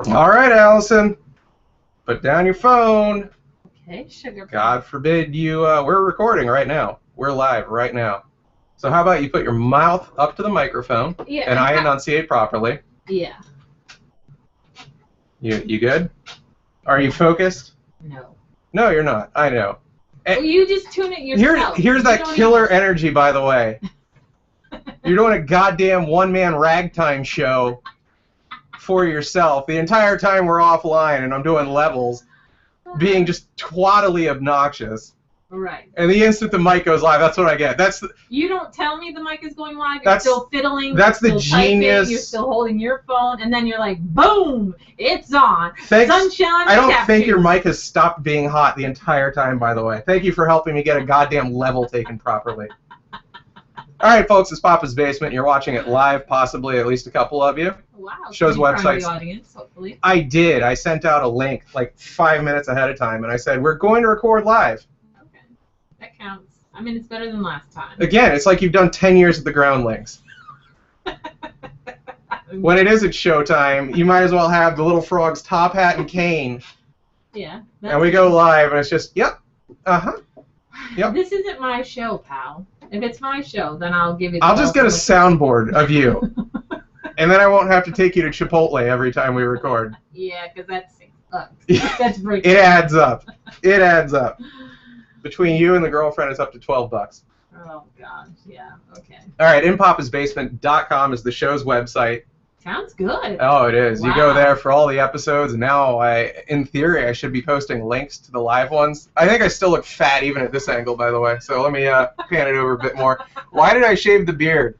All right, Allison. Put down your phone. Okay, sugar. God forbid you... we're recording right now. We're live right now. So how about you put your mouth up to the microphone, and I enunciate properly. Yeah. You good? Are you focused? No. No, you're not. I know. Well, you just tune it yourself. Here's that killer energy, by the way. You're doing a goddamn one-man ragtime show for yourself the entire time we're offline, and I'm doing levels, being just twattily obnoxious. Right. And the instant the mic goes live, that's what I get. You don't tell me the mic is going live. You're still fiddling. That's the genius. Typing, you're still holding your phone, and then you're like, boom, it's on. Sunshine. I don't think your mic has stopped being hot the entire time, by the way. Thank you for helping me get a goddamn level taken properly. All right, folks, it's Papa's Basement. You're watching it live, possibly at least a couple of you. Wow. Show's websites. The audience, hopefully. I did. I sent out a link like 5 minutes ahead of time, and I said, we're going to record live. Okay. That counts. I mean, it's better than last time. Again, it's like you've done 10 years of the Groundlings. When it isn't showtime, you might as well have the Little Frog's top hat and cane. Yeah. And we go live, and it's just, yep, uh-huh, yep. This isn't my show, pal. If it's my show, then I'll give you the I'll just get a soundboard of you. And then I won't have to take you to Chipotle every time we record. Yeah, because that's $6. That's breaking. It adds up. It adds up. Between you and the girlfriend, it's up to $12. Oh, gosh. Yeah, okay. All right, inpapasbasement.com is the show's website. Sounds good. Oh, it is. Wow. You go there for all the episodes, and now, in theory, I should be posting links to the live ones. I think I still look fat even at this angle, by the way, so let me pan it over a bit more. Why did I shave the beard?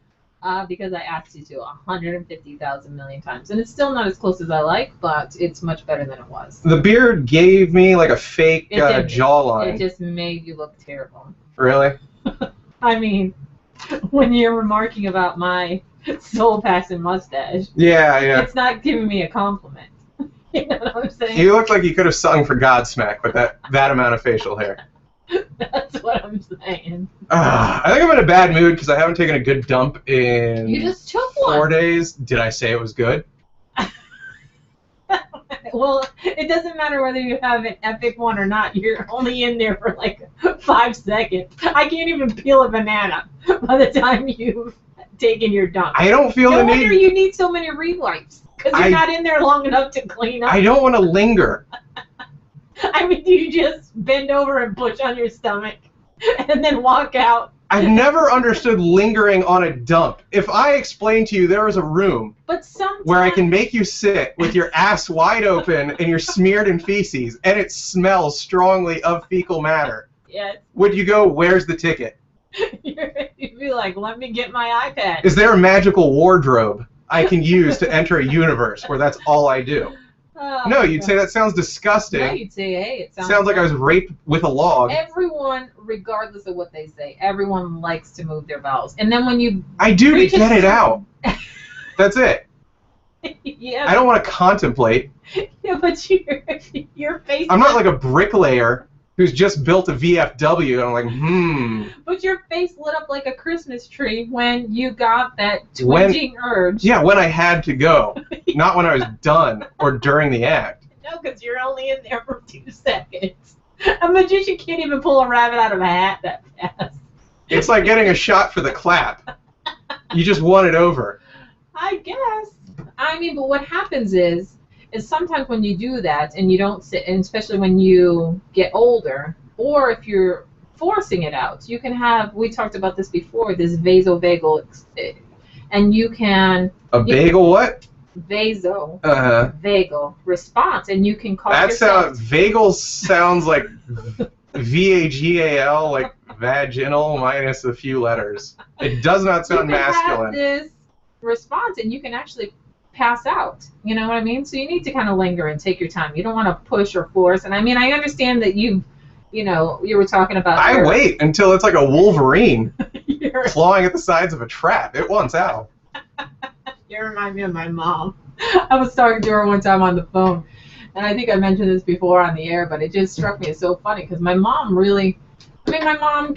Because I asked you to 150,000 million times. And it's still not as close as I like, but it's much better than it was. The beard gave me like a fake jawline. It just made you look terrible. Really? I mean, when you're remarking about my soul-passing mustache, yeah, it's not giving me a compliment. You know what I'm saying? You look like you could have sung for Godsmack with that amount of facial hair. That's what I'm saying. I think I'm in a bad mood because I haven't taken a good dump in You just took one. 4 days. Did I say it was good? Well, it doesn't matter whether you have an epic one or not. You're only in there for like 5 seconds. I can't even peel a banana by the time you've taken your dump. I don't feel the need. No wonder you need so many rewipes, because you're not in there long enough to clean up. I don't want to linger. I mean, do you just bend over and push on your stomach and then walk out? I've never understood lingering on a dump. If I explain to you there is a room where I can make you sit with your ass wide open and you're smeared in feces and it smells strongly of fecal matter, yes. Would you go, where's the ticket? You'd be like, let me get my iPad. Is there a magical wardrobe I can use to enter a universe where that's all I do? Oh, no, you'd say that sounds disgusting. No, you'd say, hey, it sounds like I was raped with a log. Everyone, regardless of what they say, everyone likes to move their bowels. And then when you... I do to get it out. That's it. Yeah. I don't want to contemplate. Yeah, but your face... I'm not like a bricklayer who's just built a VFW, and I'm like, But your face lit up like a Christmas tree when you got that twinging urge. Yeah, when I had to go. Not when I was done or during the act. No, because you're only in there for 2 seconds. A magician can't even pull a rabbit out of a hat that fast. It's like getting a shot for the clap. You just won it over. I guess. I mean, but what happens is sometimes when you do that and you don't sit, and especially when you get older, or if you're forcing it out, you can have, we talked about this before, this vasovagal, and you can... A bagel what? Vagal response, and you can call yourself... Vagal sounds like V-A-G-A-L, like vaginal minus a few letters. It does not sound masculine. You can have this response, and you can actually pass out. You know what I mean? So you need to kind of linger and take your time. You don't want to push or force. And I mean, I understand that you were talking about... I wait until it's like a wolverine clawing at the sides of a trap. It wants out. You remind me of my mom. I was talking to her one time on the phone, and I think I mentioned this before on the air, but it just struck me as so funny because my mom really... I mean, my mom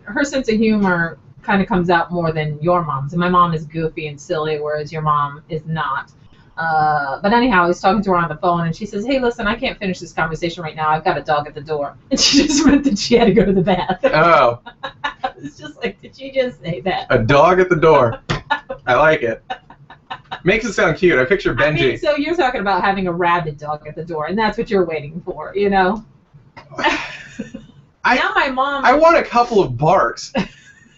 her sense of humor kind of comes out more than your mom's. And my mom is goofy and silly, whereas your mom is not. But anyhow, I was talking to her on the phone, and she says, "Hey, listen, I can't finish this conversation right now. I've got a dog at the door." And she just meant that she had to go to the bathroom. Oh. It's just like, did she just say that? A dog at the door. I like it. Makes it sound cute. I picture Benji. I mean, so you're talking about having a rabid dog at the door, and that's what you're waiting for, you know? Now my mom... I want a couple of barks.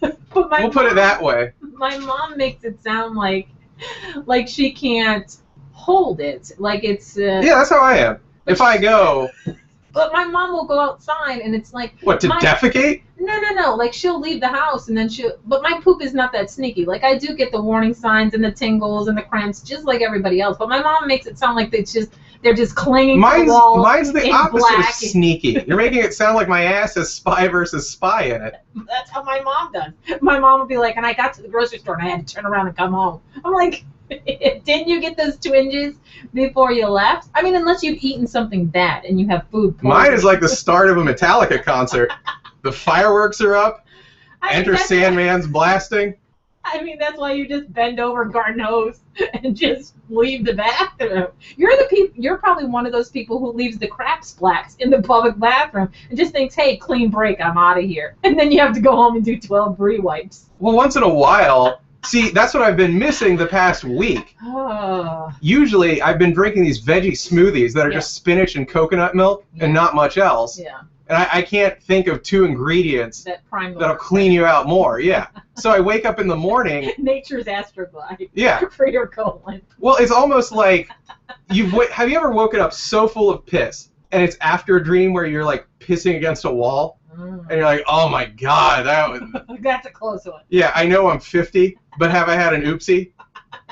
But we'll put it that way. My mom makes it sound like she can't hold it. Like it's... yeah, that's how I am. If I go... But my mom will go outside, and it's like... What, to defecate? No. Like, she'll leave the house, and then she'll... But my poop is not that sneaky. Like, I do get the warning signs and the tingles and the cramps, just like everybody else. But my mom makes it sound like they're just clinging to the wall. Mine's the opposite black. of sneaky. You're making it sound like my ass has spy versus spy in it. That's how my mom does. My mom would be like, and I got to the grocery store, and I had to turn around and come home. I'm like... Didn't you get those twinges before you left? I mean, unless you've eaten something bad and you have food poisoning. Mine is like the start of a Metallica concert. The fireworks are up. Enter Sandman's blasting. I mean, that's why you just bend over, garden hose, and just leave the bathroom. You're probably one of those people who leaves the crap splats in the public bathroom and just thinks, hey, clean break, I'm out of here. And then you have to go home and do 12 Brie wipes. Well, once in a while... See, that's what I've been missing the past week. Oh. Usually, I've been drinking these veggie smoothies that are just spinach and coconut milk and not much else. Yeah. And I can't think of two ingredients that'll clean you out more. Yeah. So I wake up in the morning. Nature's Astroglide. Yeah. For your colon. Well, it's almost like have you ever woken up so full of piss, and it's after a dream where you're like pissing against a wall? And you're like, oh my God, that was... That's a close one. Yeah, I know I'm 50, but have I had an oopsie?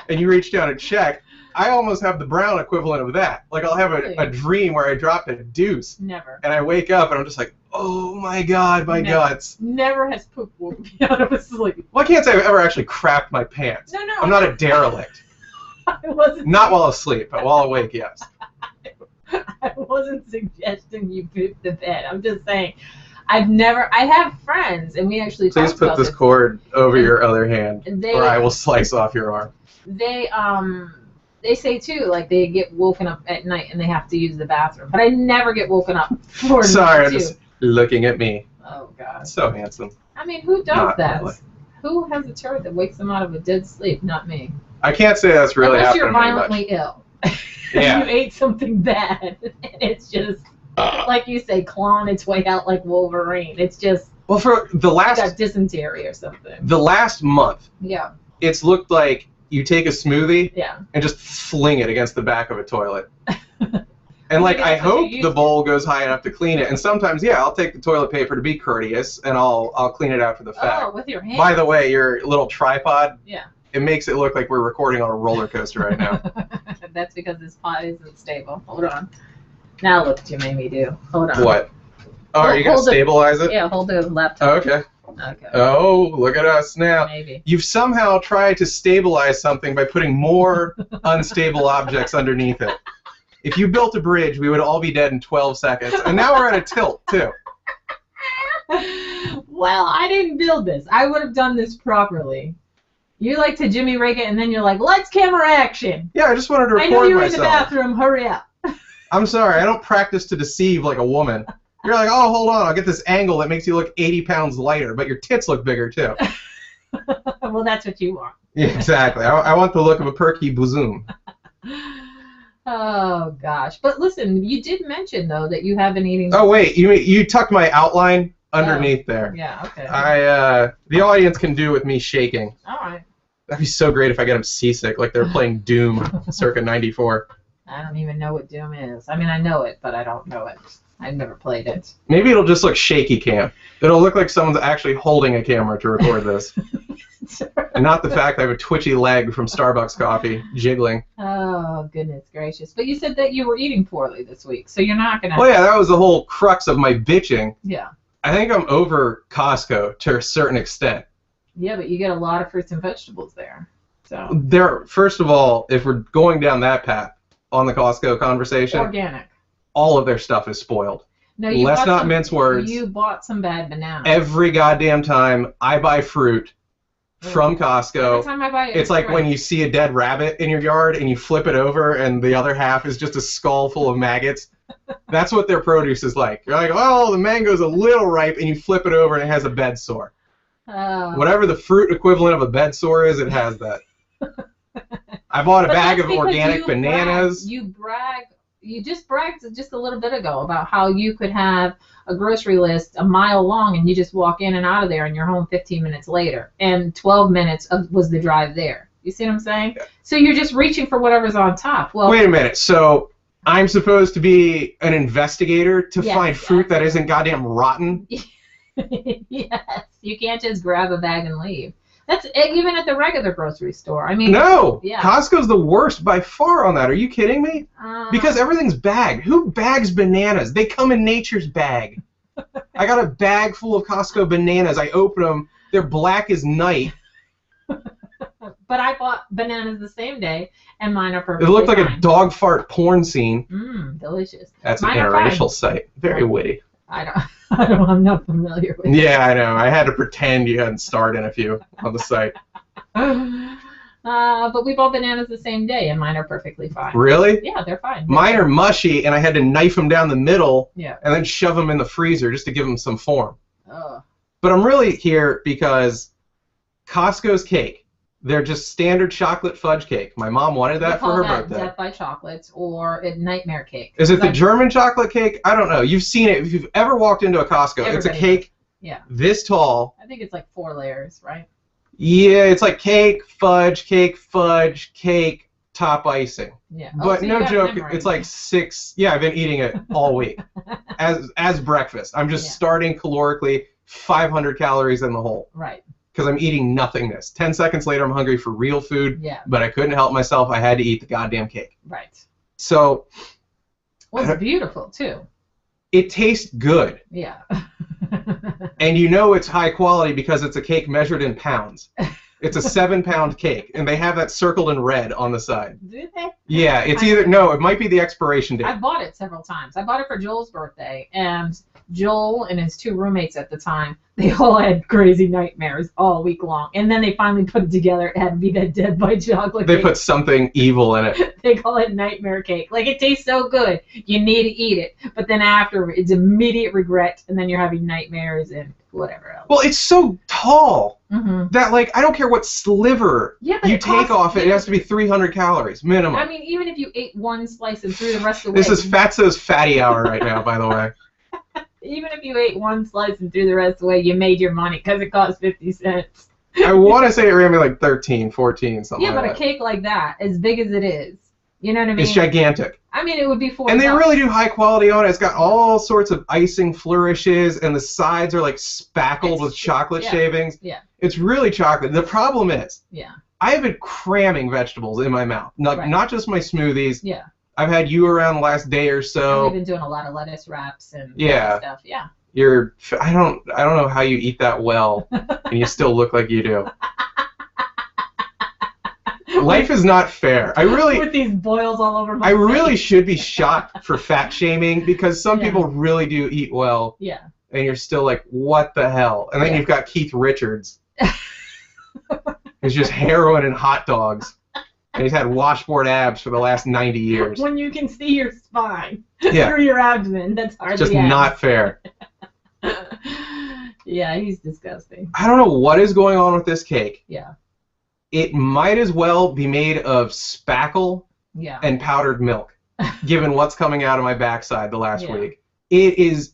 And you reach down and check. I almost have the brown equivalent of that. Like, I'll have a dream where I dropped a deuce. Never. And I wake up and I'm just like, oh my God, my guts. Never has poop woken me out of a sleep. Well, I can't say I've ever actually crapped my pants. No. I'm not a derelict. I wasn't. Not while asleep, but while awake, yes. I wasn't suggesting you poop the bed. I'm just saying. I have friends, and we actually talked about this. Please put this cord over your other hand, or I will slice off your arm. They say, too, like, they get woken up at night, and they have to use the bathroom. But I never get woken up for Sorry, I'm just looking at me. Oh, God. So handsome. I mean, who does that? Really. Who has a turd that wakes them out of a dead sleep? Not me. I can't say that's really happening Unless you're violently ill. Yeah. You ate something bad, and it's just... like you say, clawing its way out like Wolverine. It's just... Well, for the last... got dysentery or something. The last month, yeah, it's looked like you take a smoothie yeah, and just fling it against the back of a toilet. And, like, I hope the bowl goes high enough to clean it. And sometimes, yeah, I'll take the toilet paper to be courteous, and I'll clean it out for the fact. Oh, with your hands. By the way, your little tripod, yeah, it makes it look like we're recording on a roller coaster right now. That's because this pot isn't stable. Hold on. Now look what you made me do. Hold on. What? Oh, are you going to stabilize it? Yeah, hold the laptop. Okay. Okay. Oh, look at us now. Maybe. You've somehow tried to stabilize something by putting more unstable objects underneath it. If you built a bridge, we would all be dead in 12 seconds. And now we're at a tilt, too. Well, I didn't build this. I would have done this properly. You like to Jimmy rig it, and then you're like, let's camera action. Yeah, I just wanted to record myself. I know you're in the bathroom. Hurry up. I'm sorry. I don't practice to deceive like a woman. You're like, oh, hold on. I'll get this angle that makes you look 80 pounds lighter, but your tits look bigger, too. Well, that's what you want. Yeah, exactly. I want the look of a perky bosom. Oh, gosh. But listen, you did mention, though, that you have been eating... Oh, wait. You tucked my outline underneath there. Yeah, okay. The audience can do with me shaking. All right. That'd be so great if I get them seasick, like they're playing Doom circa 94. I don't even know what Doom is. I mean, I know it, but I don't know it. I've never played it. Maybe it'll just look shaky cam. It'll look like someone's actually holding a camera to record this. And not the fact I have a twitchy leg from Starbucks coffee jiggling. Oh, goodness gracious. But you said that you were eating poorly this week, so you're not going to... Well, yeah, that was the whole crux of my bitching. Yeah. I think I'm over Costco to a certain extent. Yeah, but you get a lot of fruits and vegetables there. So. First of all, if we're going down that path on the Costco conversation... Organic. All of their stuff is spoiled. No, Let's not mince words. You bought some bad bananas. Every goddamn time I buy fruit from Every Costco. time I buy it, It's like when you see a dead rabbit in your yard and you flip it over and the other half is just a skull full of maggots. That's what their produce is like. You're like, oh, the mango's a little ripe, and you flip it over and it has a bed sore. Oh. Whatever the fruit equivalent of a bed sore is, it has that. I bought a bag of organic bananas. You just bragged just a little bit ago about how you could have a grocery list a mile long and you just walk in and out of there and you're home 15 minutes later. And 12 minutes was the drive there. You see what I'm saying? Yeah. So you're just reaching for whatever's on top. Well, wait a minute. So I'm supposed to be an investigator to find fruit that isn't goddamn rotten? Yes. You can't just grab a bag and leave. That's even at the regular grocery store. I mean, no. Yeah. Costco's the worst by far on that. Are you kidding me? Because everything's bagged. Who bags bananas? They come in nature's bag. I got a bag full of Costco bananas. I open them. They're black as night. But I bought bananas the same day, and mine are perfectly It looked like fine. a dog fart porn scene. Delicious. That's mine an interracial site. Very witty. I'm not familiar with it. Yeah, I know. I had to pretend you hadn't starred in a few on the site. But we bought bananas the same day, and mine are perfectly fine. Really? Yeah, they're fine. Mine are mushy, and I had to knife them down the middle and then shove them in the freezer just to give them some form. Oh. But I'm really here because Costco's cake. They're just standard chocolate fudge cake. My mom wanted that for her birthday. Death by Chocolates or a nightmare cake. Is it the German chocolate cake? I don't know. You've seen it. If you've ever walked into a Costco, it's a cake this tall. I think it's like 4 layers, right? Yeah, it's like cake, fudge, top icing. Yeah. But so no joke, it's like 6. Yeah, I've been eating it all week as breakfast. I'm just starting calorically 500 calories in the hole. Right. Because I'm eating nothingness. 10 seconds later, I'm hungry for real food, but I couldn't help myself. I had to eat the goddamn cake. Right. So... Well, it's beautiful, too. It tastes good. Yeah. And you know it's high quality because it's a cake measured in pounds. It's a 7-pound cake, and they have that circled in red on the side. Do they? Yeah, it's either... No, it might be the expiration date. I bought it several times. I bought it for Joel's birthday, and Joel and his 2 roommates at the time, they all had crazy nightmares all week long. And then they finally put it together. It had to be that Dead by Chocolate They cake. put something evil in it. They call it nightmare cake. Like, it tastes so good, you need to eat it. But then after, it's immediate regret, and then you're having nightmares and whatever else. Well, it's so tall that, like, I don't care what sliver you take off it, it has to be 300 calories, minimum. I mean, even if you ate 1 slice and threw the rest away. This is Fatso's Fatty Hour right now, by the way. Even if you ate 1 slice and threw the rest away, you made your money because it cost 50 cents. I want to say it ran me like 13, 14, something like that. Yeah, but a cake like that, as big as it is, you know what I mean? It's gigantic. I mean, it would be $40. And they really do high quality on it. It's got all sorts of icing flourishes, and the sides are like spackled with chocolate shavings. Yeah. It's really chocolate. The problem is, yeah, I have been cramming vegetables in my mouth. Not just my smoothies. Yeah. I've had you around the last day or so. And we've been doing a lot of lettuce wraps and stuff. Yeah. I don't know how you eat that well, and you still look like you do. Life is not fair. With these boils all over my face. I really should be shot for fat shaming because some people really do eat well. Yeah. And you're still like, what the hell? And then you've got Keith Richards. It's just heroin and hot dogs. And he's had washboard abs for the last 90 years. When you can see your spine through your abdomen, that's hardly just not fair. Yeah, he's disgusting. I don't know what is going on with this cake. Yeah. It might as well be made of spackle and powdered milk, given what's coming out of my backside the last week. It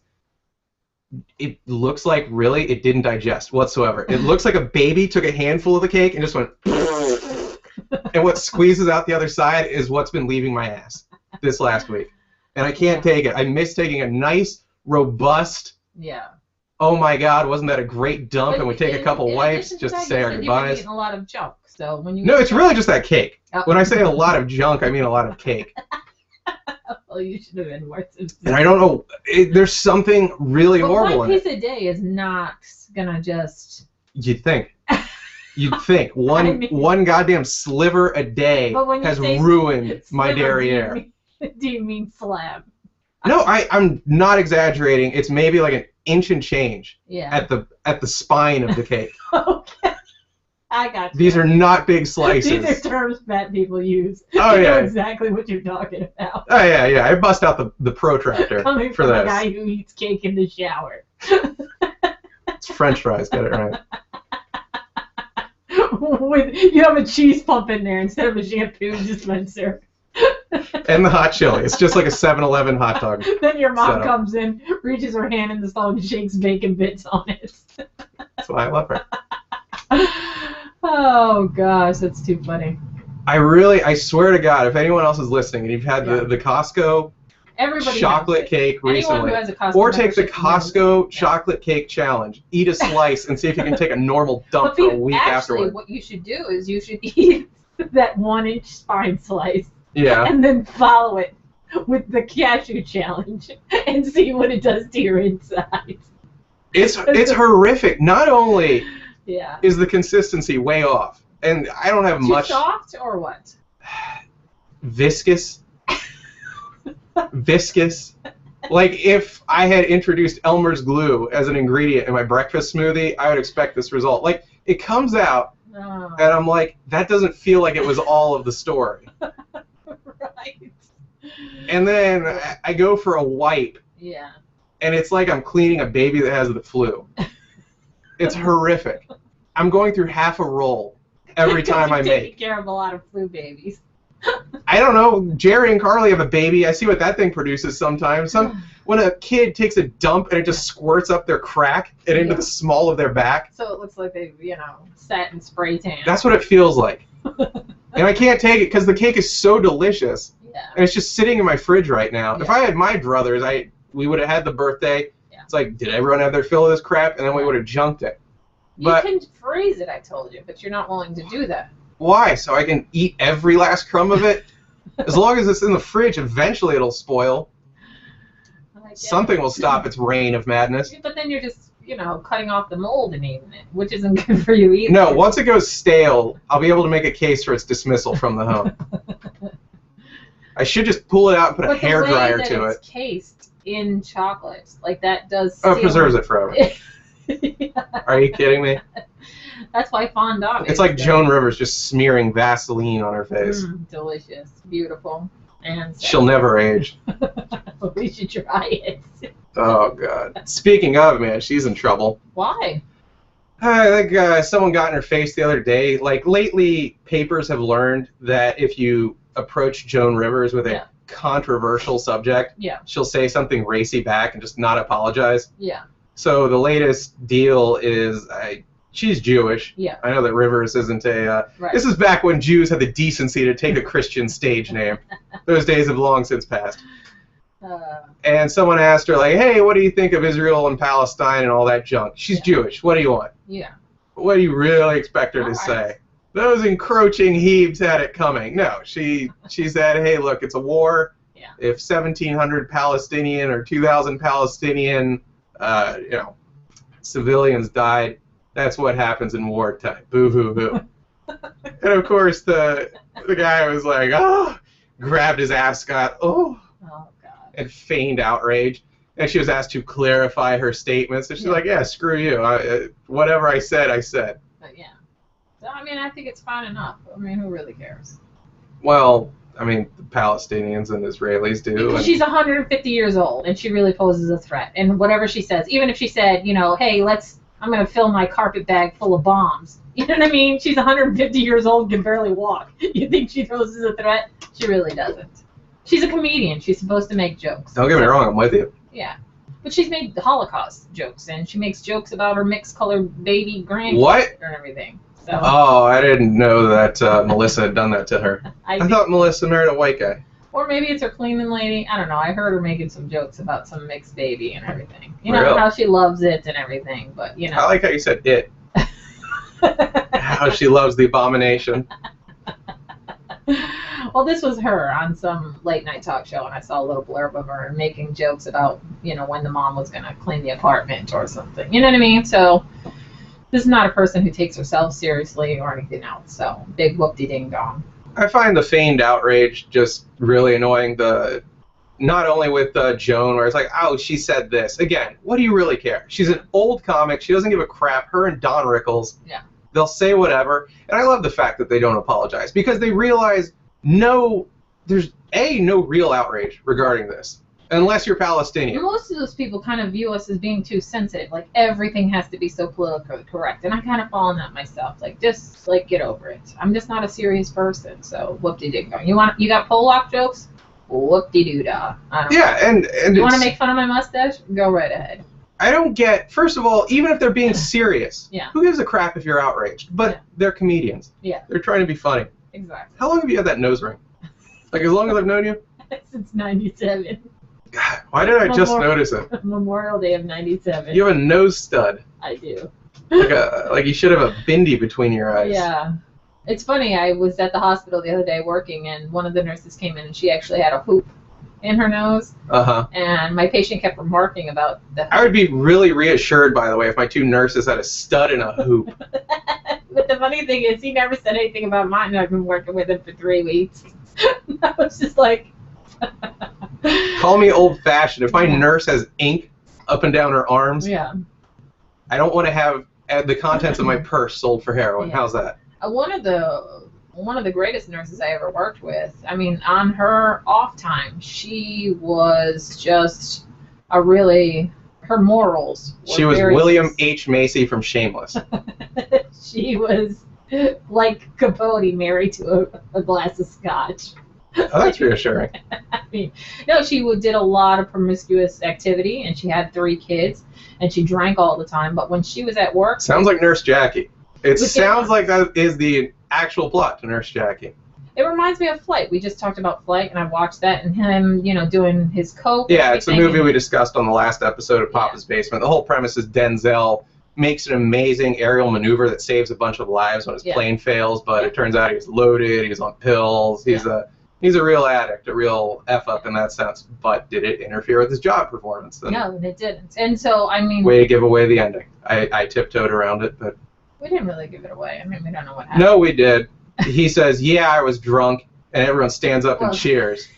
looks like really it didn't digest whatsoever. It looks like a baby took a handful of the cake and just went... And what squeezes out the other side is what's been leaving my ass this last week. And I can't take it. I miss taking a nice, robust, oh my God, wasn't that a great dump? And we take a couple wipes just to say our goodbyes. You've eaten a lot of junk, so when you... No, it's really just that cake. Oh. When I say a lot of junk, I mean a lot of cake. Well, you should have been more sincere. And I don't know, there's something really horrible in it. 1 piece a day is not gonna just... You'd think. You'd think. One goddamn sliver a day has ruined my derriere. Do you mean slab? No, I'm not exaggerating. It's maybe like an inch and change at the spine of the cake. Okay. I got you. These are not big slices. These are terms fat people use. Oh, You know yeah. exactly what you're talking about. Oh, yeah. I bust out the protractor Coming for from this. a guy who eats cake in the shower. It's French fries. Get it right. You have a cheese pump in there instead of a shampoo dispenser. And the hot chili. It's just like a 7-Eleven hot dog. Then your mom setup. comes in, reaches her hand in the stove and shakes bacon bits on it. That's why I love her. Oh gosh, that's too funny. I swear to God, if anyone else is listening and you've had Yeah. the Costco Everybody chocolate knows it. cake Anyone recently, who has a Costco or take the membership knows it. Costco chocolate cake challenge, eat a slice and see if you can take a normal dump for a week actually, afterward. what you should do is you should eat that 1-inch spine slice Yeah. and then follow it with the cashew challenge and see what it does to your insides. It's horrific. Not only Yeah. is the consistency way off, and I don't have Too much soft or what? viscous. Like if I had introduced Elmer's glue as an ingredient in my breakfast smoothie, I would expect this result. Like it comes out, Oh. and I'm like, that doesn't feel like it was all of the story. Right. And then I go for a wipe, Yeah. and it's like I'm cleaning a baby that has the flu. It's horrific. I'm going through half a roll every time I You're make. taking care of a lot of flu babies. I don't know. Jerry and Carly have a baby. I see what that thing produces sometimes. When a kid takes a dump and it just squirts up their crack and into the small of their back. So it looks like they, sat in spray tan. That's what it feels like. And I can't take it because the cake is so delicious. Yeah. And it's just sitting in my fridge right now. Yeah. If I had my druthers, we would have had the birthday. Yeah. It's like, did everyone have their fill of this crap? And then we would have junked it. But You can freeze it, I told you, but you're not willing to do that. why? So I can eat every last crumb of it? As long as it's in the fridge, eventually it'll spoil. I guess. Something will stop its reign of madness. But then you're just, cutting off the mold and eating it, which isn't good for you either. No, once it goes stale, I'll be able to make a case for its dismissal from the home. I should just pull it out and put a hairdryer to the way that it. it's cased in chocolate, like that does. Oh, it seal preserves it forever. Are you kidding me? That's why fondant. It's like Joan Rivers just smearing Vaseline on her face. Delicious, beautiful, and She'll never age. We should try it. Oh, God. Speaking of, man, she's in trouble. Why? I think someone got in her face the other day. Like, lately, papers have learned that if you approach Joan Rivers with a controversial subject, she'll say something racy back and just not apologize. Yeah. So the latest deal is she's Jewish. Yeah. I know that Rivers isn't a... Right. This is back when Jews had the decency to take a Christian stage name. Those days have long since passed. And someone asked her, like, hey, what do you think of Israel and Palestine and all that junk? She's Jewish. What do you want? Yeah. What do you really expect her to say? Those encroaching Hebes had it coming. No, she said, hey, look, it's a war. Yeah. If 1,700 Palestinian or 2,000 Palestinian, civilians died, that's what happens in wartime. Boo-hoo-hoo. And, of course, the guy was like, grabbed his ascot, Oh, God. and feigned outrage. And she was asked to clarify her statements. And she's like, yeah, screw you. Whatever I said, I said. But, yeah. So, I think it's fine enough. Who really cares? Well, the Palestinians and Israelis do. Because she's 150 years old, and she really poses a threat. And whatever she says, even if she said, hey, I'm going to fill my carpet bag full of bombs. You know what I mean? She's 150 years old and can barely walk. You think she poses a threat? She really doesn't. She's a comedian. She's supposed to make jokes. Don't get me wrong, I'm with you. Yeah. But she's made Holocaust jokes, and she makes jokes about her mixed-colored baby grandkids What? and everything. So, Oh, I didn't know that Melissa had done that to her. I thought Melissa married a white guy. Or maybe it's her cleaning lady. I don't know. I heard her making some jokes about some mixed baby and everything. Really? How she loves it and everything, but, I like how you said it. How she loves the abomination. Well, this was her on some late night talk show, and I saw a little blurb of her making jokes about, when the mom was going to clean the apartment or something. You know what I mean? So this is not a person who takes herself seriously or anything else. So big whoop-de-ding-dong. I find the feigned outrage just really annoying. Not only with Joan, where it's like, oh, she said this. Again, what do you really care? She's an old comic. She doesn't give a crap. Her and Don Rickles. Yeah. They'll say whatever, and I love the fact that they don't apologize because they realize there's no real outrage regarding this, unless you're Palestinian. Most of those people kind of view us as being too sensitive, like everything has to be so politically correct, and I kind of fall in that myself. Like, just like get over it. I'm just not a serious person, so whoop-de-doo. You got Pollock jokes? Whoop-de-doo-dah. Yeah, and you want to make fun of my mustache? Go right ahead. I don't get, first of all, even if they're being serious, yeah. Who gives a crap if you're outraged? But they're comedians. Yeah. They're trying to be funny. Exactly. How long have you had that nose ring? Like, as long as I've known you? Since 97. God, why did I just notice it? Memorial Day of 97. You have a nose stud. I do. Like you should have a bindi between your eyes. Yeah. It's funny, I was at the hospital the other day working, and one of the nurses came in, and she actually had a hoop in her nose. Uh-huh. And my patient kept remarking about the hoop. I would be really reassured, by the way, if my two nurses had a stud and a hoop. But the funny thing is, he never said anything about mine, and I've been working with him for 3 weeks. I was just like... Call me old-fashioned. If my nurse has ink up and down her arms, I don't want to have the contents of my purse sold for heroin. How's that? One of the greatest nurses I ever worked with, I mean, on her off time, she was just her morals were She was William H. Macy from Shameless. She was like Capote married to a glass of scotch. Oh, that's reassuring. I mean, no, she did a lot of promiscuous activity, and she had 3 kids, and she drank all the time. But when she was at work... Sounds like Nurse Jackie. It sounds like that is the actual plot to Nurse Jackie. It reminds me of Flight. We just talked about Flight, and I watched that, and him, doing his coke. Yeah, it's a movie we discussed on the last episode of Papa's Basement. The whole premise is Denzel makes an amazing aerial maneuver that saves a bunch of lives when his plane fails, but it turns out he's loaded, he's on pills, He's a real addict, a real F-up in that sense, but did it interfere with his job performance? No, it didn't. And so, I mean... Way to give away the ending. I tiptoed around it, but... We didn't really give it away. I mean, we don't know what happened. No, we did. He says, yeah, I was drunk, and everyone stands up and cheers.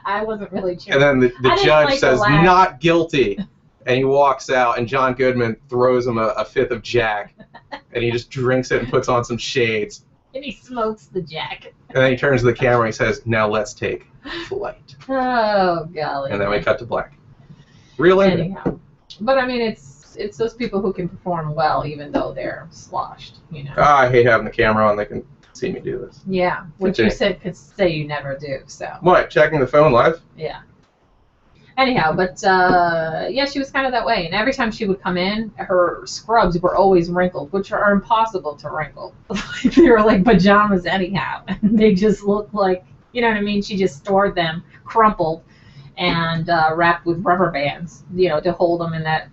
I wasn't really cheering. And then the judge says, not guilty, and he walks out, and John Goodman throws him a fifth of Jack, and he just drinks it and puts on some shades. And he smokes the Jack. And then he turns to the camera and he says, now let's take flight. Oh, golly. And then we cut to black. Real ending. Anyhow. But, I mean, it's those people who can perform well even though they're sloshed, I hate having the camera on. They can see me do this. Yeah, which you could say you never do, so. What, checking the phone live? Yeah. Anyhow, but, she was kind of that way. And every time she would come in, her scrubs were always wrinkled, which are impossible to wrinkle. They were like pajamas anyhow. And they just looked like, you know what I mean? She just stored them, crumpled, and wrapped with rubber bands, to hold them in that,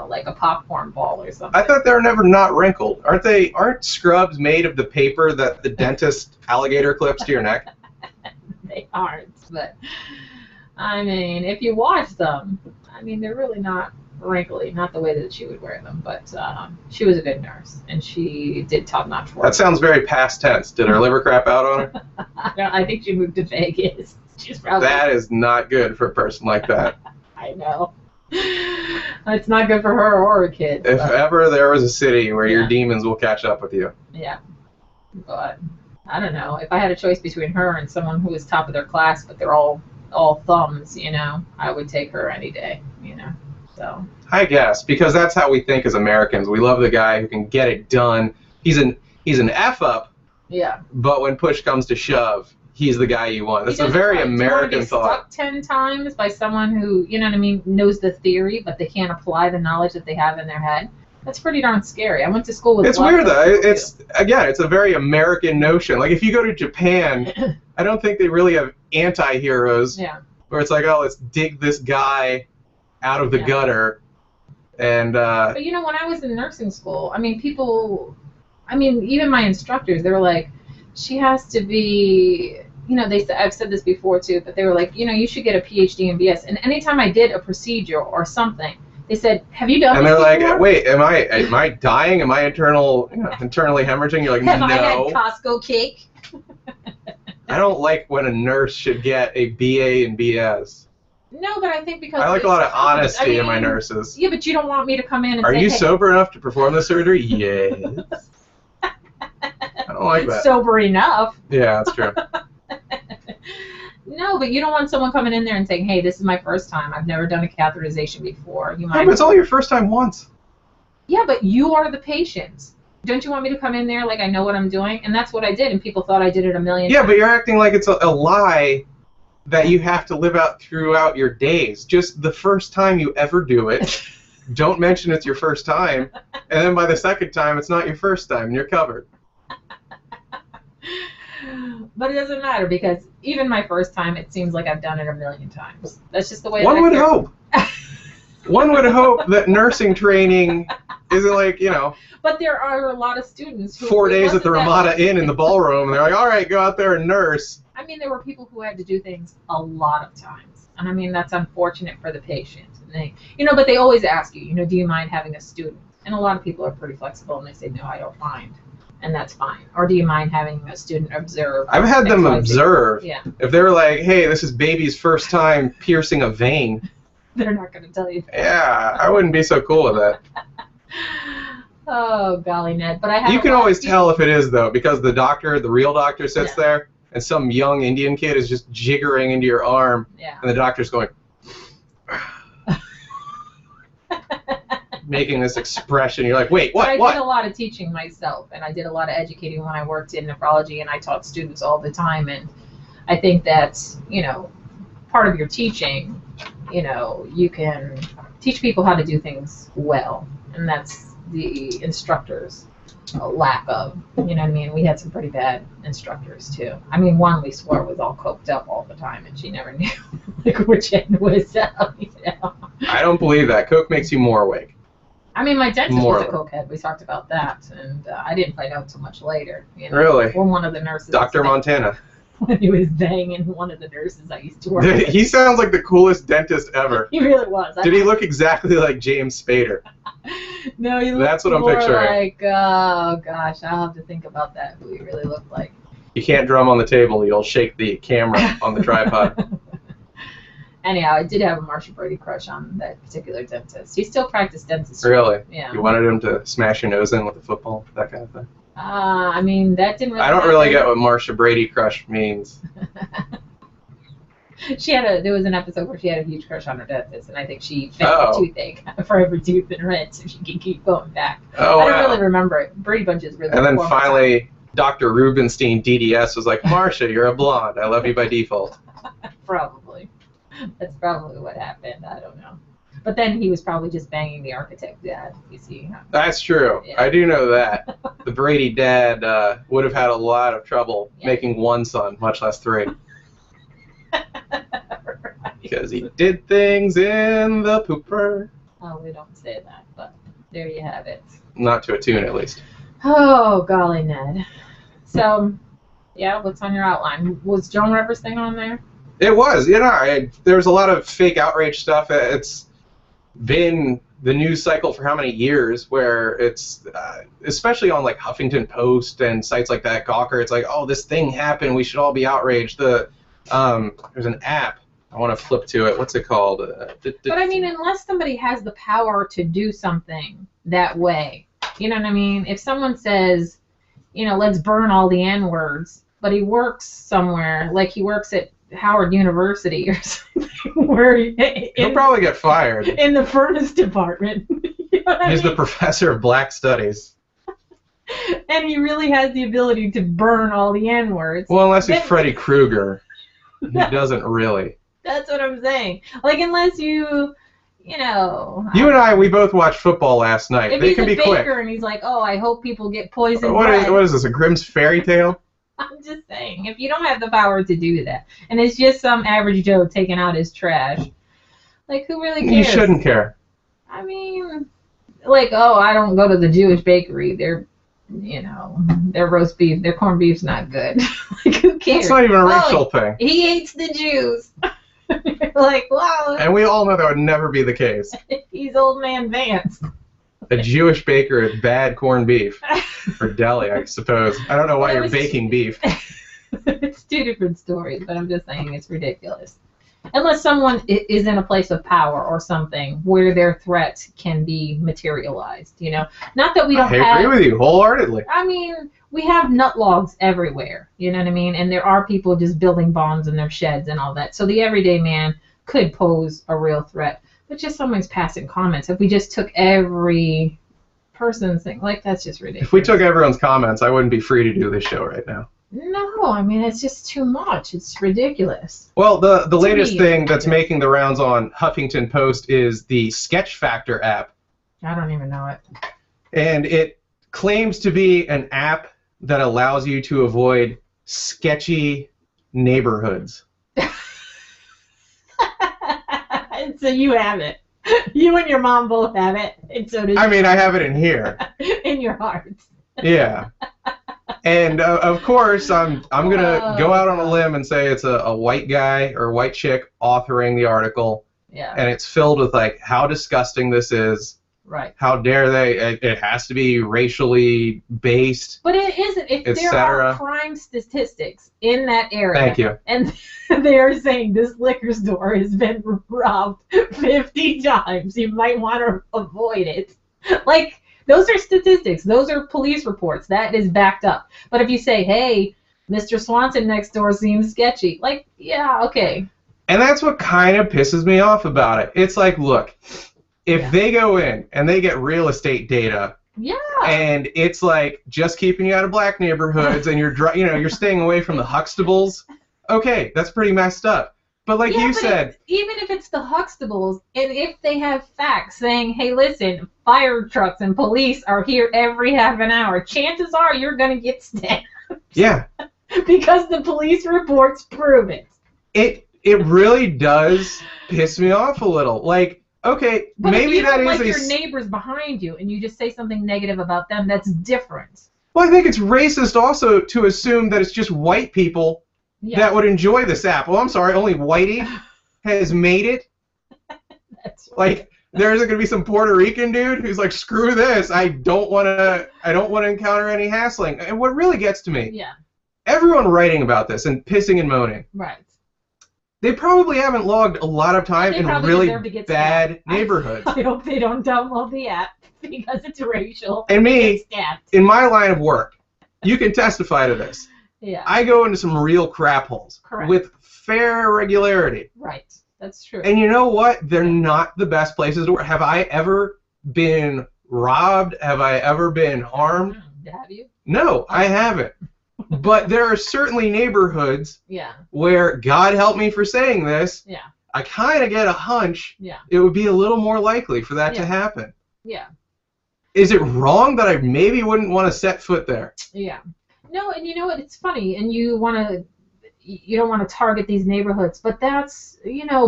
like a popcorn ball or something. I thought they were never not wrinkled. Aren't scrubs made of the paper that the dentist alligator clips to your neck? They aren't, but... I mean, if you watch them, I mean, they're really not wrinkly, not the way that she would wear them, but she was a good nurse, and she did top-notch work. That sounds very past tense. Did her liver crap out on her? I think she moved to Vegas. She's probably... That is not good for a person like that. I know. It's not good for her or her kids. If ever there was a city where your demons will catch up with you. Yeah. But, I don't know. If I had a choice between her and someone who was top of their class, but they're all thumbs, I would take her any day, so. I guess, because that's how we think as Americans. We love the guy who can get it done. He's an F-up, but when push comes to shove, he's the guy you want. That's a very American thought. Stuck 10 times by someone who, knows the theory, but they can't apply the knowledge that they have in their head. That's pretty darn scary. I went to school with... It's weird, though. It's a very American notion. Like, if you go to Japan, I don't think they really have anti-heroes. Yeah. Where it's like, oh, let's dig this guy out of the gutter. And, But, when I was in nursing school, I mean, even my instructors, they were like, she has to be... I've said this before, too, but they were like, you should get a PhD in BS. And anytime I did a procedure or something... They said, "Have you done this before?" And they're like, "Wait, am I dying? Am I internally hemorrhaging?" You're like, "Have no." I had Costco cake? I don't like when a nurse should get a BA in BS. No, but I think because I like a lot of it's tough. honesty in my nurses. Yeah, but you don't want me to come in and Are say, you hey, sober enough to perform the surgery? Yes. I don't like that. sober enough. Yeah, that's true. No, but you don't want someone coming in there and saying, hey, this is my first time. I've never done a catheterization before. You Yeah, might. but it's only your first time once. Yeah, but you are the patient. Don't you want me to come in there like I know what I'm doing? And that's what I did, and people thought I did it a million Yeah, times. but you're acting like it's a lie that you have to live out throughout your days. Just the first time you ever do it, don't mention it's your first time, and then by the second time, it's not your first time, and you're covered. But it doesn't matter because even my first time, it seems like I've done it a million times. That's just the way. One would hope. One would hope that nursing training isn't like, you know, But there are a lot of students who 4 days at the wasn't that Ramada way. Inn in the ballroom, and they're like, all right, go out there and nurse. I mean, there were people who had to do things a lot of times, and I mean that's unfortunate for the patient. And they, but they always ask you, do you mind having a student? And a lot of people are pretty flexible, and they say, no, I don't mind, and that's fine. Or do you mind having a student observe? I've had them XYZ? observe. Yeah, If they were like, hey, this is baby's first time piercing a vein, they're not going to tell you. yeah, I wouldn't be so cool with that. Oh golly, Ned! But I have. You a can lot of always people- tell if it is, though, because the doctor, the real doctor, sits Yeah. there, and some young Indian kid is just jiggering into your arm, Yeah. and the doctor's going, making this expression. You're like, wait, But I what? did a lot of teaching myself, and I did a lot of educating when I worked in nephrology, and I taught students all the time. And I think that's, part of your teaching, you can teach people how to do things well, and that's the instructor's lack of, you know what I mean? We had some pretty bad instructors, too. I mean, one we swore was all coked up all the time, and she never knew which end was up, I don't believe that. Coke makes you more awake. I mean, my dentist More was a of it. cokehead. We talked about that, and I didn't find out too much later. Really? When one of the nurses, Dr. Montana. when he was banging one of the nurses I used to work with. He sounds like the coolest dentist ever. He really was. Did he look exactly like James Spader? No, he looked That's what I'm more picturing. like, oh gosh, I'll have to think about that. Who he really looked like. You can't drum on the table. You'll shake the camera on the tripod. Anyhow, I did have a Marsha Brady crush on that particular dentist. He still practiced dentistry. Really? Yeah. You wanted him to smash your nose in with a football? That kind of thing? I mean, that didn't really I don't really happen. get what Marsha Brady crush means. There was an episode where she had a huge crush on her dentist, and I think she fed Oh. a toothache for every tooth in her head so she could keep going back. Oh, I don't wow. really remember it. Brady Bunch is really And then well finally, Dr. Rubenstein, DDS, was like, Marsha, you're a blonde. I love you by default. Probably. That's probably what happened. I don't know. But then he was probably just banging the architect dad, you see. That's true. Yeah. I do know that. The Brady dad would have had a lot of trouble Yeah. making one son, much less three. Right. Because he did things in the pooper. Oh, we don't say that, but there you have it. Not to a tune, at least. Oh, golly, Ned. So, yeah, what's on your outline? Was Joan Rivers thing on there? It was, there was a lot of fake outrage stuff. It's been the news cycle for how many years where it's, especially on like Huffington Post and sites like that, Gawker, it's like, oh, this thing happened, we should all be outraged. There's an app, I want to flip to it, what's it called? But I mean, unless somebody has the power to do something that way, you know what I mean? If someone says, let's burn all the N-words, but he works somewhere, like he works at Howard University or something, where He'll probably get fired. in the furnace department. You know what I He's the mean? professor of black studies. And he really has the ability to burn all the N-words. Well, unless he's Then- Freddy Krueger. He doesn't really. That's what I'm saying. Like, unless you know. You and I, we both watched football last night. If They he's can a be baker quick. and he's like, oh, I hope people get poisoned What bread. is this, a Grimm's fairy tale? I'm just saying, if you don't have the power to do that, and it's just some average Joe taking out his trash, like, who really cares? You shouldn't care. I mean, like, oh, I don't go to the Jewish bakery. Their roast beef, their corned beef's not good. Like, who cares? It's not even a Oh, racial thing. He hates the Jews. Like, wow, And we all know that would never be the case. he's old man Vance. A Jewish baker with bad corned beef. Or deli, I suppose. I don't know why Well, you're it's- baking beef. It's two different stories, but I'm just saying it's ridiculous. Unless someone is in a place of power or something where their threat can be materialized, you know. Not that we don't have... I agree with you wholeheartedly. I mean, we have nut logs everywhere, you know what I mean? And there are people just building bombs in their sheds and all that. So the everyday man could pose a real threat. But just someone's passing comments. If we just took every person's thing, like, that's just ridiculous. If we took everyone's comments, I wouldn't be free to do this show right now. No, I mean, it's just too much. It's ridiculous. Well, the latest thing that's making the rounds on Huffington Post is the SketchFactor app. I don't even know it. And it claims to be an app that allows you to avoid sketchy neighborhoods. And so you have it. You and your mom both have it, and so does... I mean, I have it in here. In your hearts. Yeah. And of course, I'm gonna go out on a limb and say it's a white guy or white chick authoring the article. Yeah. And it's filled with like how disgusting this is. Right. How dare they? It has to be racially based. But it isn't. If there are crime statistics in that area, thank you. And they are saying this liquor store has been robbed 50 times, you might want to avoid it. Like, those are statistics. Those are police reports. That is backed up. But if you say, hey, Mr. Swanson next door seems sketchy, like, yeah, okay. And that's what kind of pisses me off about it. It's like, look, if they go in and they get real estate data, and it's like just keeping you out of black neighborhoods, and you're staying away from the Huxtables, okay, that's pretty messed up. But like you said, even if it's the Huxtables, and if they have facts saying, hey, listen, fire trucks and police are here every half an hour, chances are you're gonna get stabbed. Yeah. Because the police reports prove it. It really does piss me off a little. Like, okay, but maybe if you that don't is like your neighbors behind you and you just say something negative about them, that's different. Well, I think it's racist also to assume that it's just white people that would enjoy this app. Well, I'm sorry, only Whitey has made it. That's right. Like, there isn't gonna be some Puerto Rican dude who's like, screw this. I don't wanna encounter any hassling. And what really gets to me, everyone writing about this and pissing and moaning. Right. They probably haven't logged a lot of time in really bad neighborhoods. I hope they don't download the app because it's racial. And me, in my line of work, you can testify to this. Yeah. I go into some real crap holes with fair regularity. Right. That's true. And you know what? They're not the best places to work. Have I ever been robbed? Have I ever been harmed? Have you? No, I haven't. But there are certainly neighborhoods where, God help me for saying this, I kind of get a hunch it would be a little more likely for that to happen. Yeah. Is it wrong that I maybe wouldn't want to set foot there? Yeah. No, and you know what? It's funny, and you don't want to target these neighborhoods, but that's,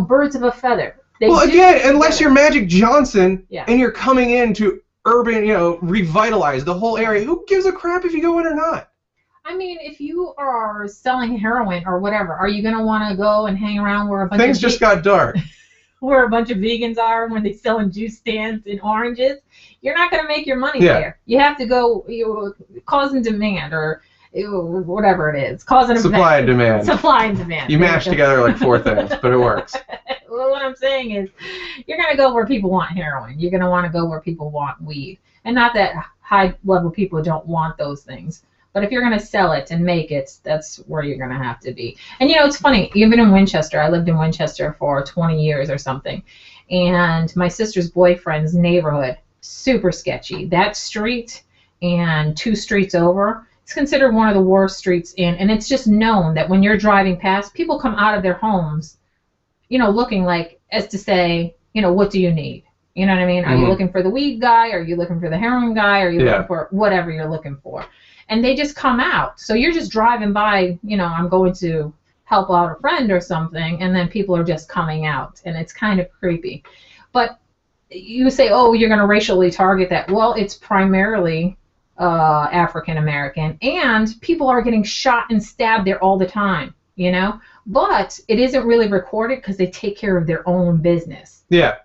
birds of a feather. Well, again, unless you're Magic Johnson and you're coming in to urban, revitalize the whole area, who gives a crap if you go in or not? I mean, if you are selling heroin or whatever, are you going to want to go and hang around where a bunch Things just got dark. Where a bunch of vegans are when they selling juice stands and oranges? You're not going to make your money there. You have to go cause and demand or whatever it is. Cause and Supply and demand. Supply and demand. You mash together like 4 things, but it works. Well, what I'm saying is you're going to go where people want heroin. You're going to want to go where people want weed. And not that high-level people don't want those things. But if you're going to sell it and make it, that's where you're going to have to be. And, it's funny. Even in Winchester, I lived in Winchester for 20 years or something. And my sister's boyfriend's neighborhood, super sketchy. That street and 2 streets over, it's considered one of the worst streets in. And it's just known that when you're driving past, people come out of their homes, looking like, as to say, what do you need? You know what I mean? Are you looking for the weed guy? Are you looking for the heroin guy? Are you looking for whatever you're looking for? And they just come out. So you're just driving by, I'm going to help out a friend or something, and then people are just coming out, and it's kind of creepy. But you say, oh, you're going to racially target that. Well, it's primarily African American, and people are getting shot and stabbed there all the time, But it isn't really recorded because they take care of their own business. Yeah.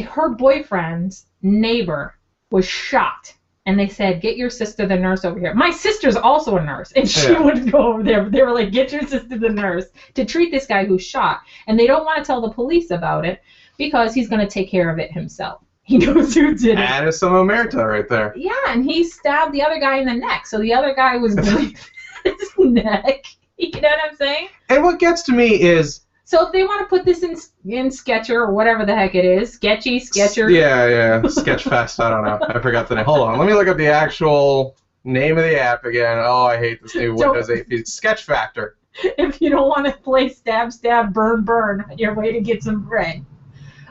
Her boyfriend's neighbor was shot and they said, get your sister, the nurse, over here. My sister's also a nurse, and she Yeah. wouldn't go over there. They were like, get your sister, the nurse, to treat this guy who's shot. And they don't want to tell the police about it because he's going to take care of it himself. He knows who did it. That is some omerta right there. Yeah, and he stabbed the other guy in the neck. So the other guy was bleeding his neck. You know what I'm saying? And what gets to me is... So if they want to put this in Sketcher or whatever the heck it is, Sketcher. Yeah, SketchFactor. I don't know. I forgot the name. Hold on. Let me look up the actual name of the app again. Oh, I hate this new Windows 8. SketchFactor. If you don't want to play stab, stab, burn, burn on your way to get some bread,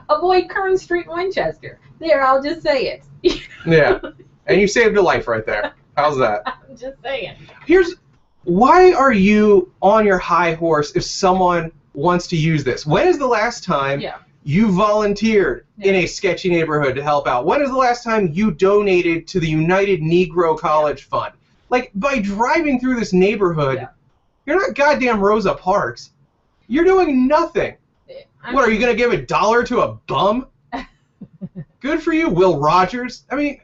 avoid Kern Street, Winchester. There, I'll just say it. Yeah. And you saved a life right there. How's that? I'm just saying. Why are you on your high horse if someone wants to use this? When is the last time you volunteered in a sketchy neighborhood to help out? When is the last time you donated to the United Negro College Fund? Like, by driving through this neighborhood, you're not goddamn Rosa Parks. You're doing nothing. What, are you going to give $1 to a bum? Good for you, Will Rogers. I mean...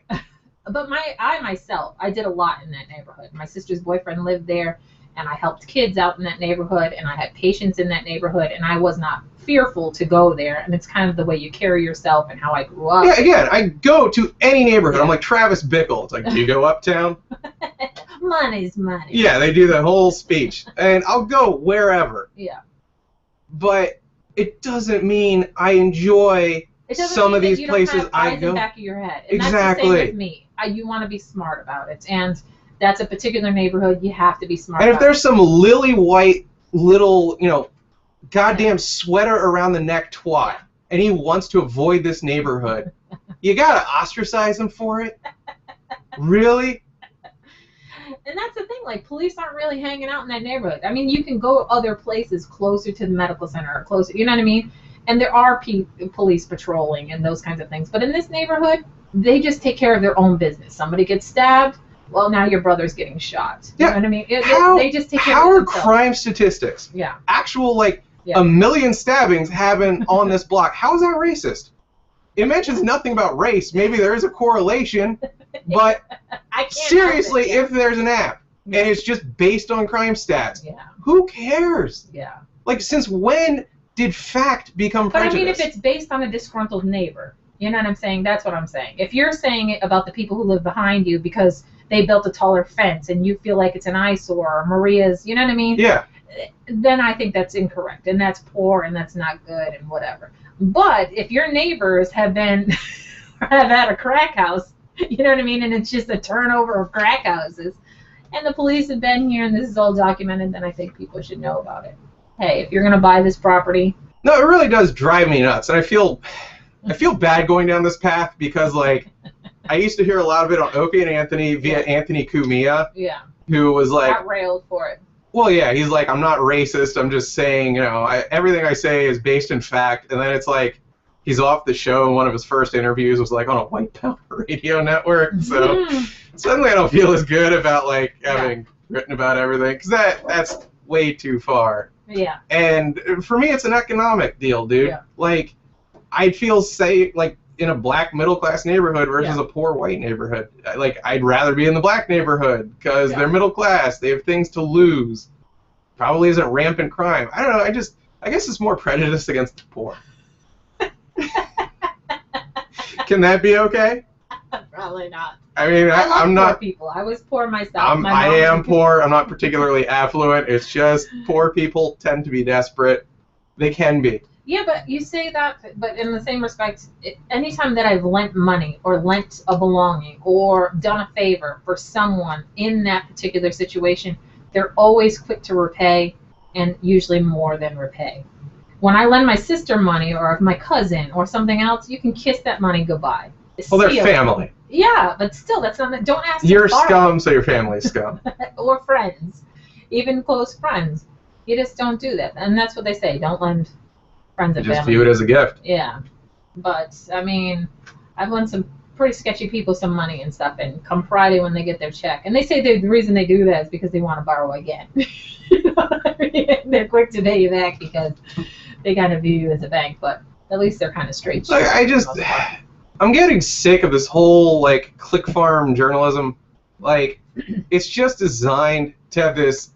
But I myself, I did a lot in that neighborhood. My sister's boyfriend lived there, and I helped kids out in that neighborhood, and I had patients in that neighborhood, and I was not fearful to go there. And it's kind of the way you carry yourself and how I grew up. Yeah, again, I go to any neighborhood. I'm like Travis Bickle. It's like, do you go uptown? Money's money. Yeah, they do the whole speech. And I'll go wherever. Yeah. But it doesn't mean I enjoy some of these places I go. In the back of your head. And Exactly. That's the same with me. You want to be smart about it. And that's a particular neighborhood. You have to be smart about it. And if there's some lily white little, goddamn sweater around the neck twat, and he wants to avoid this neighborhood, you gotta ostracize him for it? Really? And that's the thing, like, police aren't really hanging out in that neighborhood. I mean, you can go other places closer to the medical center or closer, you know what I mean? And there are police patrolling and those kinds of things. But in this neighborhood, they just take care of their own business. Somebody gets stabbed, well, now your brother's getting shot. You know what I mean? They just take care of How are themselves. crime statistics? Yeah. Actual, a million stabbings happen on this block. How is that racist? It mentions nothing about race. Maybe there is a correlation, but seriously, if there's an app and it's just based on crime stats, who cares? Yeah. Like, since when did fact become prejudice? But I mean, if it's based on a disgruntled neighbor, you know what I'm saying? That's what I'm saying. If you're saying it about the people who live behind you because they built a taller fence and you feel like it's an eyesore or Maria's, you know what I mean? Yeah. Then I think that's incorrect and that's poor and that's not good and whatever. But if your neighbors have had a crack house, you know what I mean, and it's just a turnover of crack houses, and the police have been here and this is all documented, then I think people should know about it. Hey, if you're going to buy this property... No, it really does drive me nuts, and I feel bad going down this path because, like, I used to hear a lot of it on Opie and Anthony via Anthony Cumia, who was like... Got railed for it. Well, yeah, he's like, I'm not racist, I'm just saying, everything I say is based in fact, and then it's like, he's off the show, and one of his first interviews was, like, on a white power radio network, so suddenly I don't feel as good about, like, having written about everything, because that's way too far. Yeah. And for me, it's an economic deal, dude. Yeah. Like, I'd feel safe, like, in a black middle-class neighborhood versus a poor white neighborhood. Like, I'd rather be in the black neighborhood because they're middle class. They have things to lose. Probably isn't rampant crime. I don't know. I guess it's more prejudice against the poor. Can that be okay? Probably not. I mean, I'm not. Poor people. I was poor myself. I am poor. I'm not particularly affluent. It's just poor people tend to be desperate. They can be. Yeah, but you say that, but in the same respect, anytime that I've lent money or lent a belonging or done a favor for someone in that particular situation, they're always quick to repay and usually more than repay. When I lend my sister money or my cousin or something else, you can kiss that money goodbye. Well, they're family. Yeah, but still, that's not. Don't ask. You're scum, so your family's scum. Or friends, even close friends. You just don't do that, and that's what they say. Don't lend friends and family. Just view it as a gift. Yeah, but I mean, I've lent some pretty sketchy people some money and stuff, and come Friday when they get their check, and they say the reason they do that is because they want to borrow again. You know what I mean? They're quick to pay you back because they kind of view you as a bank, but at least they're kind of straight. Like, I'm getting sick of this whole like click farm journalism. Like, it's just designed to have this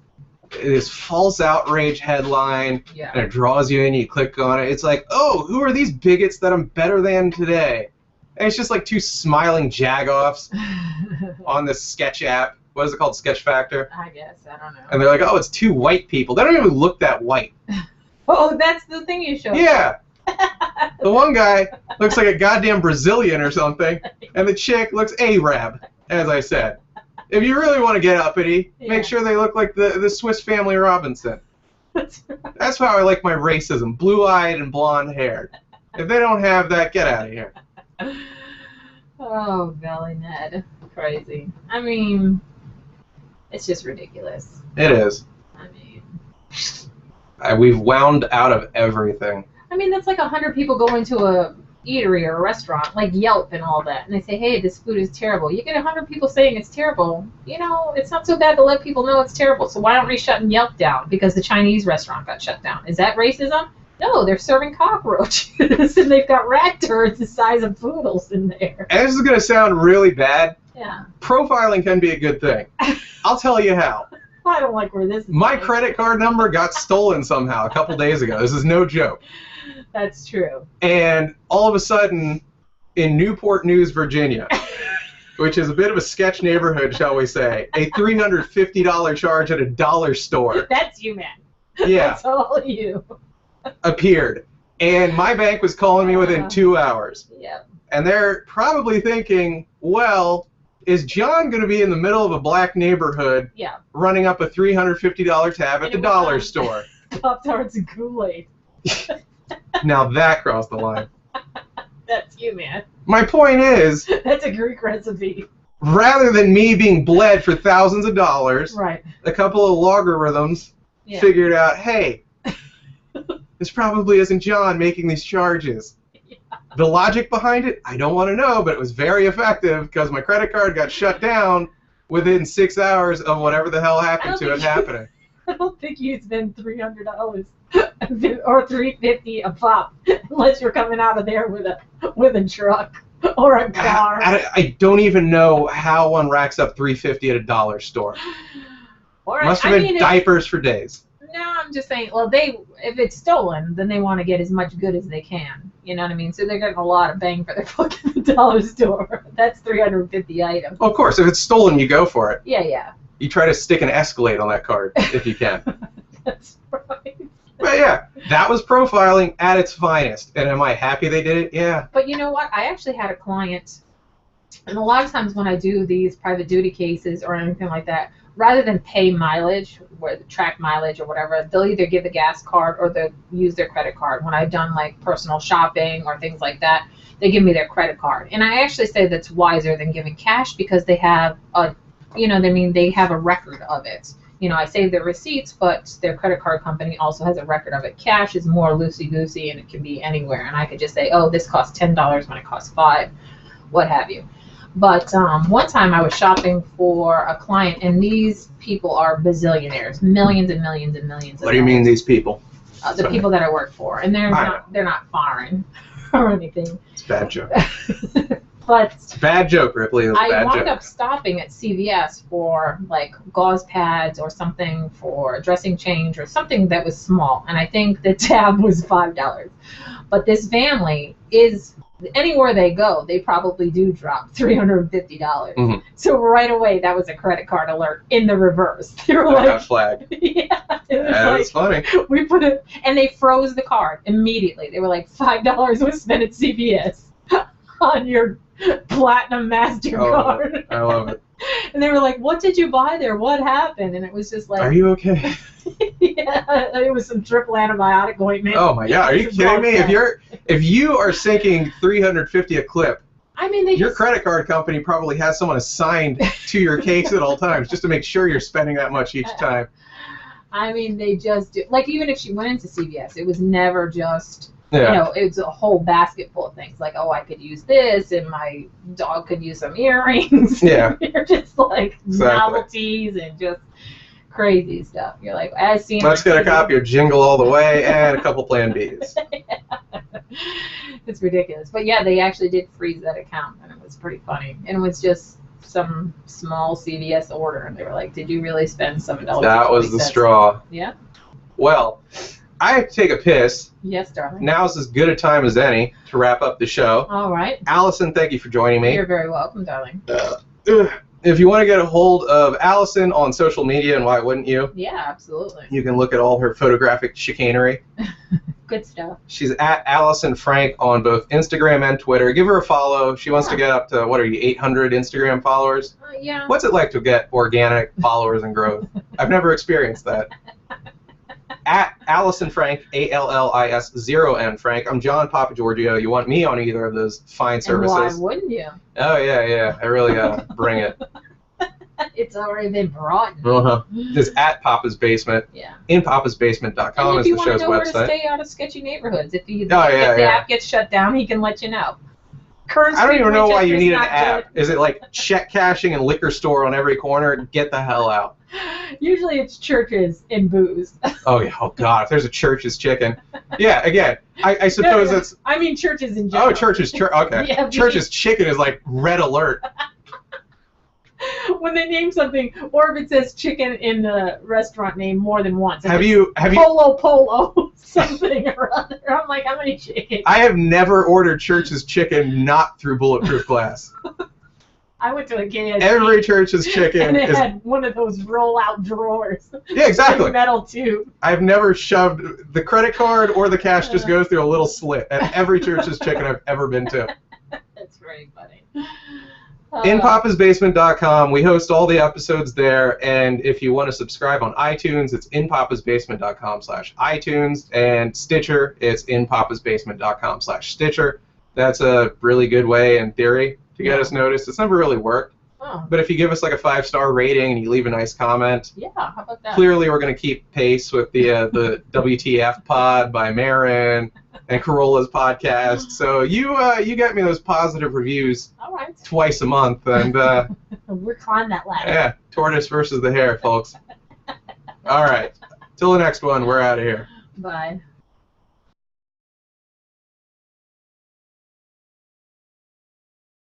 false outrage headline, Yeah. and it draws you in. You click on it. It's like, oh, who are these bigots that I'm better than today? And it's just like two smiling jagoffs on this sketch app. What is it called? SketchFactor. I guess, I don't know. And they're like, oh, it's two white people. They don't even look that white. Oh, that's the thing you showed. Yeah. The one guy looks like a goddamn Brazilian or something, and the chick looks Arab, as I said. If you really want to get uppity, make sure they look like the Swiss Family Robinson. That's right. That's how I like my racism, blue-eyed and blonde-haired. If they don't have that, get out of here. Oh, Valley Ned. Crazy. I mean, it's just ridiculous. It is. I mean, We've wound out of everything. that's like 100 people go into a eatery or a restaurant, like Yelp and all that, and they say, hey, this food is terrible. You get 100 people saying it's terrible. It's not so bad to let people know it's terrible. So why aren't we shutting Yelp down? Because the Chinese restaurant got shut down. Is that racism? No, they're serving cockroaches, and they've got rat turds the size of poodles in there. And this is going to sound really bad. Yeah. Profiling can be a good thing. I'll tell you how. I don't like where this is My going. credit card number got stolen somehow a couple days ago. This is no joke. That's true. And all of a sudden, in Newport News, Virginia, which is a bit of a sketch neighborhood, shall we say, a $350 charge at a dollar store. That's you, man. Yeah. That's all you. Appeared. And my bank was calling me within 2 hours. Yeah. And they're probably thinking, well, is John going to be in the middle of a black neighborhood running up a $350 tab at the dollar store? Pop-Tarts and Kool-Aid. Now that crossed the line. That's you, man. My point is, That's a Greek recipe. rather than me being bled for thousands of dollars, Right. a couple of logarithms figured out, hey, this probably isn't John making these charges. Yeah. The logic behind it, I don't want to know, but it was very effective because my credit card got shut down within 6 hours of whatever the hell happened to it happening. I don't think you spend $300 or $350 a pop unless you're coming out of there with a truck or a car. I don't even know how one racks up $350 at a dollar store. Must have been diapers for days. No, I'm just saying, well, if it's stolen, then they want to get as much good as they can. You know what I mean? So they're getting a lot of bang for their buck at the dollar store. That's 350 items. Well, of course, if it's stolen, you go for it. Yeah. You try to stick an Escalade on that card if you can. That's right. But yeah, that was profiling at its finest. And am I happy they did it? Yeah. But you know what? I actually had a client, and a lot of times when I do these private duty cases or anything like that, rather than pay mileage, track mileage or whatever, they'll either give a gas card or they'll use their credit card. When I've done like personal shopping or things like that, they give me their credit card. And I actually say that's wiser than giving cash because they have they have a record of it. I save their receipts, but their credit card company also has a record of it. Cash is more loosey-goosey, and it can be anywhere. And I could just say, oh, this costs $10 when it costs $5, what have you. But one time I was shopping for a client, and these people are bazillionaires, millions and millions and millions. What do you mean these people? The people that I work for, and they're not foreign or anything. It's a bad joke. But it's a bad joke, Ripley. It was a bad I wound joke. up stopping at CVS for like gauze pads or something for a dressing change or something that was small, and I think the tab was $5. But this family is, anywhere they go, they probably do drop $350. Mm-hmm. So right away, that was a credit card alert in the reverse. They were That like, flag. yeah, it was That's funny. we put it, and they froze the card immediately. They were like, $5 was spent at CVS on your Platinum MasterCard. I love it. And they were like, what did you buy there? What happened? And it was just like, Are you okay? yeah, it was some triple antibiotic ointment. Oh my God! Are you kidding me? If you are sinking $350 a clip, your credit card company probably has someone assigned to your case at all times just to make sure you're spending that much each time. They just do. Like, even if she went into CVS, it was never just. Yeah. It's a whole basket full of things. Like, oh, I could use this, and my dog could use some earrings. Yeah. You're just like Exactly. novelties and just crazy stuff. You're like, as seen. Let's get a copy of Jingle All the Way and a couple Plan Bs. It's ridiculous. But yeah, they actually did freeze that account, and it was pretty funny. And it was just some small CVS order, and they were like, "Did you really spend $7?" That was the straw. Yeah. Well, I have to take a piss. Yes, darling. Now's as good a time as any to wrap up the show. All right. Allison, thank you for joining me. You're very welcome, darling. If you want to get a hold of Allison on social media, and why wouldn't you? Yeah, absolutely. You can look at all her photographic chicanery. Good stuff. She's at Allison Frank on both Instagram and Twitter. Give her a follow. She wants to get up to, what are you, 800 Instagram followers? Yeah. What's it like to get organic followers and growth? I've never experienced that. At Allison Frank, ALLIS0N Frank. I'm John Papa Giorgio. You want me on either of those fine services? And why wouldn't you? Oh, yeah. I really gotta bring it. It's already been brought. Uh-huh. It's at Papa's Basement. Yeah. InPapasBasement.com is the show's if you want to know where to website. stay out of sketchy neighborhoods, if the yeah. app gets shut down, he can let you know. Current I don't even know why you need an not app. good. Is it like check cashing and liquor store on every corner? Get the hell out. Usually it's churches and booze. Oh, yeah. Oh, God. If there's a Church's Chicken. Yeah, again, I suppose it's... I mean churches in general. Oh, Church's Chicken. Okay. Yeah, Church's Chicken is like red alert. When they name something, or if it says chicken in the restaurant name more than once. Have you... Polo, something or other. I'm like, how many chickens? I have never ordered Church's Chicken not through Bulletproof Glass. I went to a KFC. Every Church's Chicken and it is... had one of those roll-out drawers. Yeah, exactly. Metal tube. I've never shoved... The credit card or the cash just goes through a little slit at every Church's Chicken I've ever been to. That's very funny. InPapasBasement.com. We host all the episodes there, and if you want to subscribe on iTunes, it's InPapasBasement.com/iTunes, and Stitcher, it's InPapasBasement.com/Stitcher. That's a really good way, in theory, to get us noticed. It's never really worked. Oh. But if you give us like a 5-star rating and you leave a nice comment, yeah, how about that? clearly we're going to keep pace with the WTF pod by Marin and Corolla's podcast. So you get me those positive reviews All right. twice a month, and We're climbing that ladder. yeah, tortoise versus the hare, folks. All right, till the next one, we're out of here. Bye.